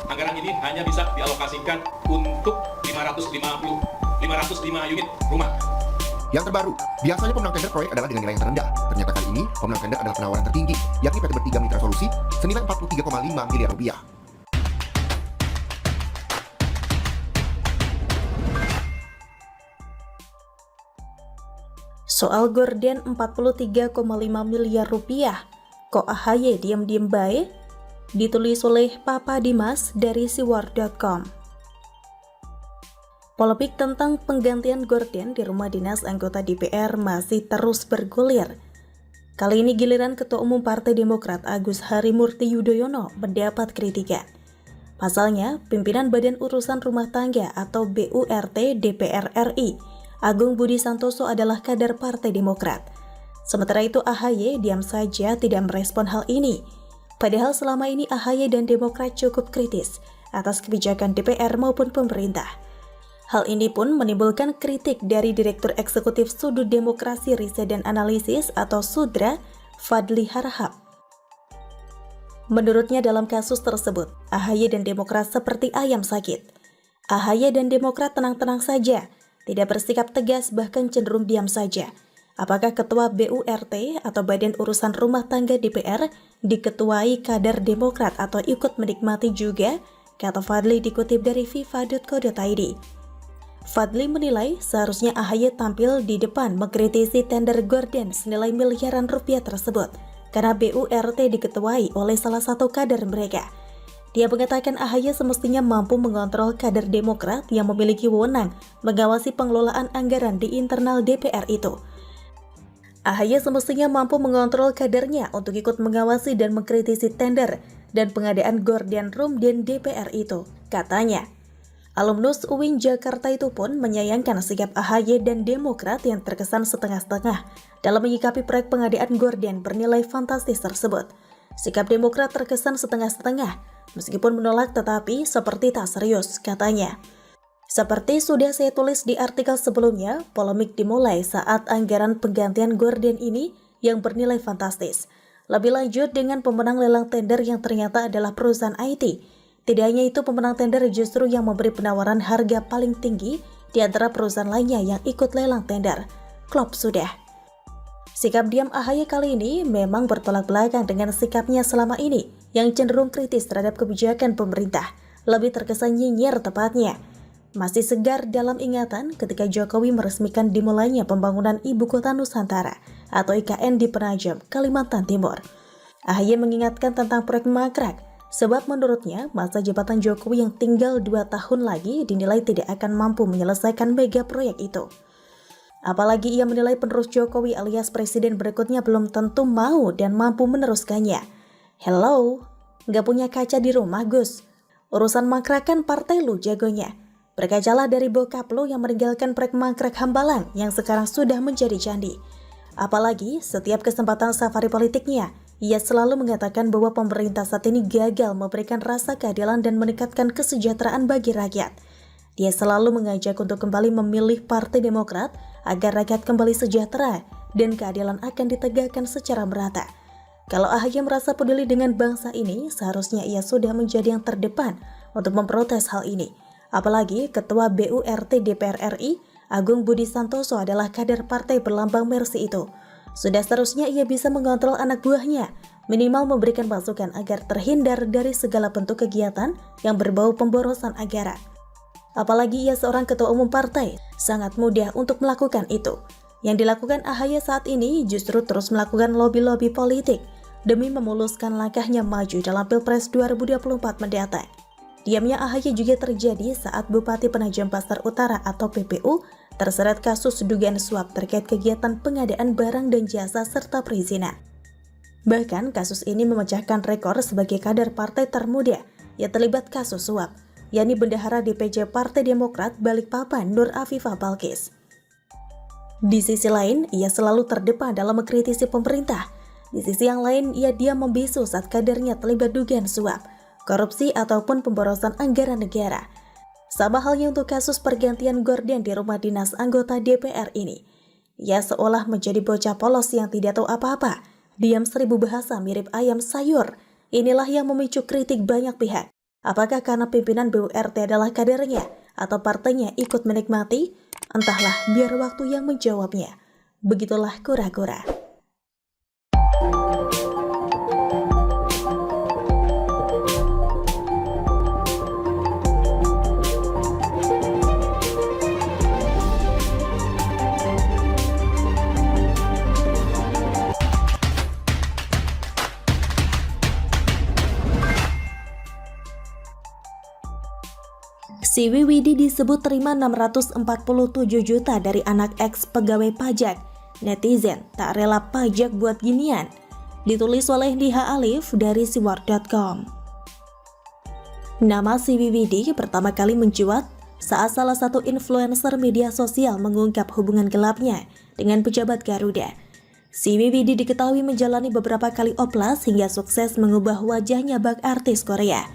anggaran ini hanya bisa dialokasikan untuk 505 unit rumah. Yang terbaru, biasanya pemenang tender proyek adalah dengan nilai yang terendah. Ternyata kali ini, pemenang tender adalah penawaran tertinggi, yakni PT Bertiga Mitra Solusi, senilai 43,5 miliar rupiah. Soal gorden 43,5 miliar rupiah, kok AHY diam-diam baik? Ditulis oleh Papa Dimas dari siwar.com. Polemik tentang penggantian gorden di rumah dinas anggota DPR masih terus bergulir. Kali ini giliran Ketua Umum Partai Demokrat Agus Harimurti Yudhoyono mendapat kritikan. Pasalnya, pimpinan Badan Urusan Rumah Tangga atau BURT DPR RI, Agung Budi Santoso adalah kader Partai Demokrat. Sementara itu AHY diam saja tidak merespon hal ini. Padahal selama ini AHY dan Demokrat cukup kritis atas kebijakan DPR maupun pemerintah. Hal ini pun menimbulkan kritik dari Direktur Eksekutif Sudut Demokrasi Riset dan Analisis atau SUDRA, Fadli Harahap. Menurutnya dalam kasus tersebut, AHY dan Demokrat seperti ayam sakit. AHY dan Demokrat tenang-tenang saja, tidak bersikap tegas bahkan cenderung diam saja. Apakah Ketua BURT atau Badan Urusan Rumah Tangga DPR diketuai kader Demokrat atau ikut menikmati juga? Kata Fadli dikutip dari fifa.co.id. Fadli menilai seharusnya AHY tampil di depan mengkritisi tender gorden senilai miliaran rupiah tersebut karena BURT diketuai oleh salah satu kader mereka. Dia mengatakan AHY semestinya mampu mengontrol kader Demokrat yang memiliki wewenang mengawasi pengelolaan anggaran di internal DPR itu. AHY semestinya mampu mengontrol kadernya untuk ikut mengawasi dan mengkritisi tender dan pengadaan gorden room di DPR itu, katanya. Alumnus UIN Jakarta itu pun menyayangkan sikap AHY dan Demokrat yang terkesan setengah-setengah dalam menyikapi proyek pengadaan gorden bernilai fantastis tersebut. Sikap Demokrat terkesan setengah-setengah, meskipun menolak tetapi seperti tak serius, katanya. Seperti sudah saya tulis di artikel sebelumnya, polemik dimulai saat anggaran penggantian gorden ini yang bernilai fantastis. Lebih lanjut dengan pemenang lelang tender yang ternyata adalah perusahaan IT. Tidak hanya itu, pemenang tender justru yang memberi penawaran harga paling tinggi di antara perusahaan lainnya yang ikut lelang tender. Klop sudah. Sikap diam AHY kali ini memang bertolak belakang dengan sikapnya selama ini yang cenderung kritis terhadap kebijakan pemerintah, lebih terkesan nyinyir tepatnya. Masih segar dalam ingatan ketika Jokowi meresmikan dimulainya pembangunan Ibu Kota Nusantara atau IKN di Penajam, Kalimantan Timur. AHY mengingatkan tentang proyek mangkrak, sebab menurutnya masa jabatan Jokowi yang tinggal 2 tahun lagi dinilai tidak akan mampu menyelesaikan mega proyek itu. Apalagi ia menilai penerus Jokowi alias presiden berikutnya belum tentu mau dan mampu meneruskannya. Hello, nggak punya kaca di rumah Gus? Urusan mangkrakan partai lu jagonya. Berkacalah dari bokap lu yang meninggalkan proyek mangkrak Hambalang yang sekarang sudah menjadi candi. Apalagi setiap kesempatan safari politiknya, ia selalu mengatakan bahwa pemerintah saat ini gagal memberikan rasa keadilan dan meningkatkan kesejahteraan bagi rakyat. Dia selalu mengajak untuk kembali memilih Partai Demokrat agar rakyat kembali sejahtera dan keadilan akan ditegakkan secara merata. Kalau AHY merasa peduli dengan bangsa ini, seharusnya ia sudah menjadi yang terdepan untuk memprotes hal ini. Apalagi Ketua BURT DPR RI, Agung Budi Santoso adalah kader partai berlambang Mercy itu. Sudah seharusnya ia bisa mengontrol anak buahnya, minimal memberikan masukan agar terhindar dari segala bentuk kegiatan yang berbau pemborosan anggaran. Apalagi ia seorang ketua umum partai, sangat mudah untuk melakukan itu. Yang dilakukan AHY saat ini justru terus melakukan lobby-lobby politik demi memuluskan langkahnya maju dalam Pilpres 2024 mendatang. Diamnya AHY juga terjadi saat Bupati Penajam Pasar Utara atau PPU terseret kasus dugaan suap terkait kegiatan pengadaan barang dan jasa serta perizinan. Bahkan kasus ini memecahkan rekor sebagai kader partai termuda yang terlibat kasus suap, yakni Bendahara DPC Partai Demokrat Balikpapan Nur Afifah Balkis. Di sisi lain, ia selalu terdepan dalam mengkritisi pemerintah. Di sisi yang lain, ia diam membisu saat kadernya terlibat dugaan suap, korupsi ataupun pemborosan anggaran negara. Sama halnya untuk kasus pergantian gorden di rumah dinas anggota DPR ini. Ia seolah menjadi bocah polos yang tidak tahu apa-apa, diam 1000 bahasa mirip ayam sayur. Inilah yang memicu kritik banyak pihak. Apakah karena pimpinan BURT adalah kadernya atau partainya ikut menikmati? Entahlah, biar waktu yang menjawabnya. Begitulah kura-kura. Si Wiwidi disebut terima 647 juta dari anak ex pegawai pajak. Netizen tak rela pajak buat ginian. Ditulis oleh Diha Alif dari siwar.com. Nama si Wiwidi pertama kali mencuat saat salah satu influencer media sosial mengungkap hubungan gelapnya dengan pejabat Garuda. Si Wiwidi diketahui menjalani beberapa kali oplas hingga sukses mengubah wajahnya bak artis Korea.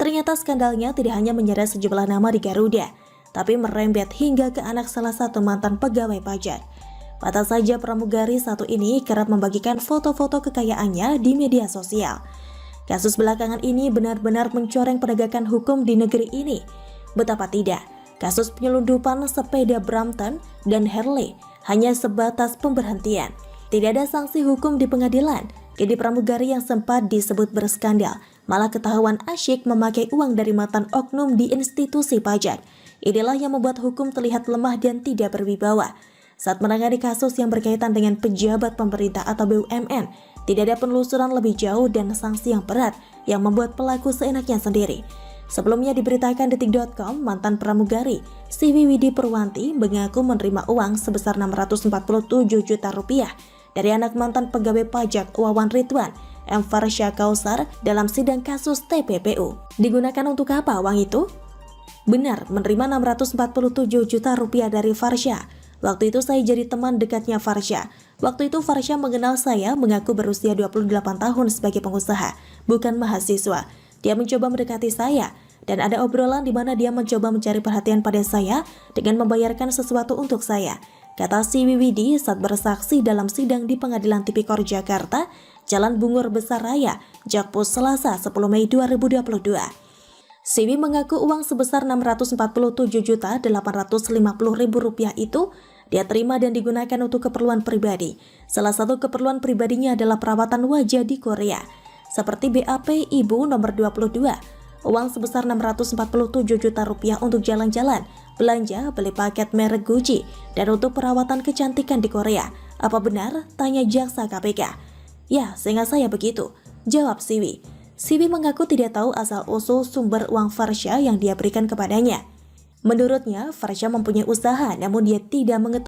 Ternyata skandalnya tidak hanya menyeret sejumlah nama di Garuda, tapi merembet hingga ke anak salah satu mantan pegawai pajak. Patah saja pramugari satu ini kerap membagikan foto-foto kekayaannya di media sosial. Kasus belakangan ini benar-benar mencoreng penegakan hukum di negeri ini. Betapa tidak, kasus penyelundupan sepeda Brampton dan Harley hanya sebatas pemberhentian. Tidak ada sanksi hukum di pengadilan. Kini pramugari yang sempat disebut berskandal malah ketahuan asyik memakai uang dari mantan oknum di institusi pajak. Inilah yang membuat hukum terlihat lemah dan tidak berwibawa. Saat menangani kasus yang berkaitan dengan pejabat pemerintah atau BUMN, tidak ada penelusuran lebih jauh dan sanksi yang berat yang membuat pelaku seenaknya sendiri. Sebelumnya diberitakan detik.com, mantan pramugari si Wiwidi Purwanti mengaku menerima uang sebesar 647 juta rupiah dari anak mantan pegawai pajak Wawan Ridwan M. Farsha Kausar dalam sidang kasus TPPU. Digunakan untuk apa uang itu? Benar, menerima 647 juta rupiah dari Farsha. Waktu itu saya jadi teman dekatnya Farsha. Waktu itu Farsha mengenal saya, mengaku berusia 28 tahun sebagai pengusaha, bukan mahasiswa. Dia mencoba mendekati saya, dan ada obrolan di mana dia mencoba mencari perhatian pada saya dengan membayarkan sesuatu untuk saya, kata si Wiwidi saat bersaksi dalam sidang di Pengadilan Tipikor Jakarta, Jalan Bungur Besar Raya, Jakpus Selasa 10 Mei 2022. Siwi mengaku uang sebesar 647.850.000 rupiah itu dia terima dan digunakan untuk keperluan pribadi. Salah satu keperluan pribadinya adalah perawatan wajah di Korea, seperti BAP Ibu nomor 22. Uang sebesar 647 juta rupiah untuk jalan-jalan, belanja, beli paket merek Gucci, dan untuk perawatan kecantikan di Korea. Apa benar? Tanya jaksa KPK. Ya, seingat saya begitu, jawab Siwi. Siwi mengaku tidak tahu asal-usul sumber uang Farsha yang dia berikan kepadanya. Menurutnya, Farsha mempunyai usaha namun dia tidak mengetahui